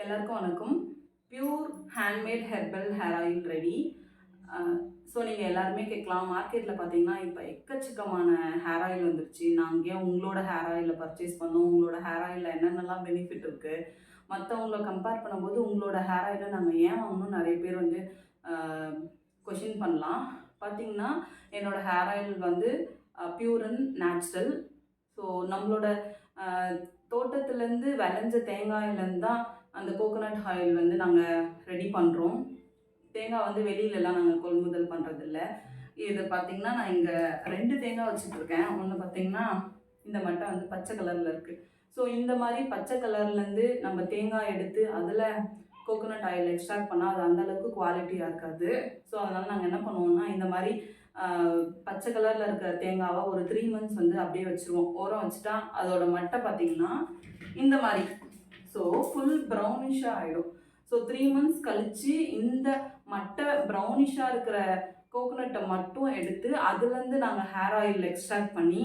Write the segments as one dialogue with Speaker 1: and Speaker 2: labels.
Speaker 1: எல்லாருக்கும் வணக்கம். Pure handmade herbal hair oil ready. So நீங்கள் எல்லாருமே கேட்கலாம், மார்க்கெட்டில் பார்த்தீங்கன்னா இப்போ எக்கச்சக்கமான ஹேர் ஆயில் வந்துருச்சு. நாங்கள் ஏன் உங்களோட ஹேர் ஆயிலில் பர்ச்சேஸ் பண்ணோம், உங்களோட ஹேர் ஆயிலில் என்னென்னலாம் பெனிஃபிட் இருக்குது, மற்றவங்கள கம்பேர் பண்ணும்போது உங்களோட ஹேர் ஆயிலை நாங்கள் ஏன் வாங்கணும் நிறைய பேர் வந்து கொஷின் பண்ணலாம். பார்த்தீங்கன்னா என்னோடய ஹேர் ஆயில் வந்து பியூர் அண்ட் நேச்சுரல். ஸோ நம்மளோட தோட்டத்துலேருந்து விளைஞ்ச தேங்காயிலேருந்து தான் அந்த கோகோனட் ஆயில் வந்து நாங்கள் ரெடி பண்ணுறோம். தேங்காய் வந்து வெளியிலலாம் நாங்கள் கொள்முதல் பண்ணுறதில்ல. இது பார்த்திங்கன்னா நான் இங்கே 2 தேங்காய் வச்சுட்ருக்கேன். ஒன்று பார்த்திங்கன்னா இந்த மட்டை வந்து பச்சை கலரில் இருக்குது. ஸோ இந்த மாதிரி பச்சை கலர்லேருந்து நம்ம தேங்காய் எடுத்து அதில் கோகோனட் ஆயில் எக்ஸ்ட்ராக்ட் பண்ணால் அது அந்தளவுக்கு குவாலிட்டியாக இருக்காது. ஸோ அதனால் நாங்கள் என்ன பண்ணுவோம்னா, இந்த மாதிரி பச்சை கலரில் இருக்கிற தேங்காவை ஒரு 3 months வந்து அப்படியே வச்சுருவோம். ஓரம் வச்சுட்டா அதோட மட்டை பார்த்திங்கன்னா இந்த மாதிரி ஸோ ஃபுல் ப்ரௌனிஷாக ஆகிடும். ஸோ 3 months கழித்து இந்த மட்டை ப்ரௌனிஷாக இருக்கிற கோகோனட்டை மட்டும் எடுத்து அதுலேருந்து நாங்கள் ஹேர் ஆயில் எக்ஸ்ட்ராக்ட் பண்ணி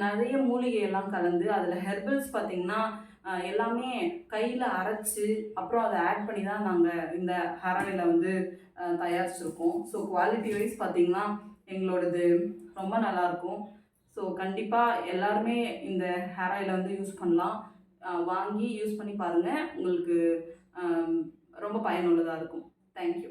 Speaker 1: நிறைய மூலிகையெல்லாம் கலந்து அதில் ஹெர்பல்ஸ் பார்த்திங்கன்னா எல்லாமே கையில் அரைச்சி அப்புறம் அதை ஆட் பண்ணி தான் நாங்கள் இந்த ஹேர் ஆயிலை வந்து தயாரிச்சிருக்கோம். ஸோ குவாலிட்டி வைஸ் பார்த்திங்கன்னா எங்களோடது ரொம்ப நல்லாயிருக்கும். ஸோ கண்டிப்பாக எல்லாருமே இந்த ஹேர் ஆயிலை வந்து யூஸ் பண்ணலாம். வாங்கி யூஸ் பண்ணி பாருங்கள், உங்களுக்கு ரொம்ப பயனுள்ளதாக இருக்கும். தேங்க்யூ.